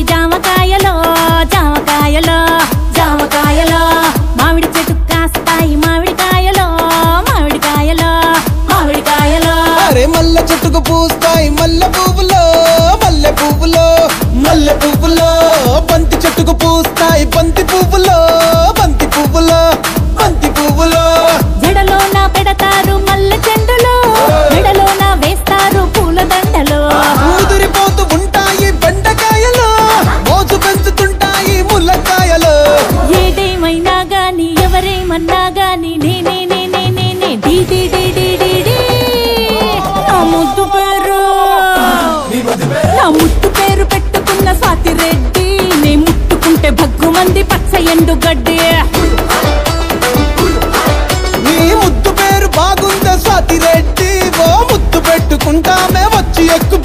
జామకాయలో జామకాయలో జామకాయలో మామిడి చెట్టు కాస్తాయి మామిడికాయలో మామిడికాయలో మామిడికాయలో అరే మల్లె చెట్టుకు పూస్తాయి మల్లె పువ్వులో మల్లె పువ్వులో మల్లె పువ్వులో బంతి చెట్టుకు పూస్తాయి బంతి పువ్వులో బంతి పువ్వులో బంతి పువ్వులో జడలో నా పెడతారు మల్లె చెండులో మెడలో నా వేస్తారు పూల దండలో ముదిరిపోతూ ఉంటాయి బెండకాయలు మోజు పెంచుతుంటాయి ముల్లకాయలు ఏదేమైనా గాని ఎవరేమన్నా గాని నేనే నేనే నేనే డి డి డి డి డి డి నా ముద్దు పేరు పెట్టుకున్న స్వాతి రెడ్డి నే ముట్టుకుంటే భగ్గుమంది పచ్చ ఎండు గడ్డి నీ ముద్దు పేరు బాగుందా స్వాతి రెడ్డి ఓ ముద్దు పెట్టుకుంటామే వచ్చి ఎక్కు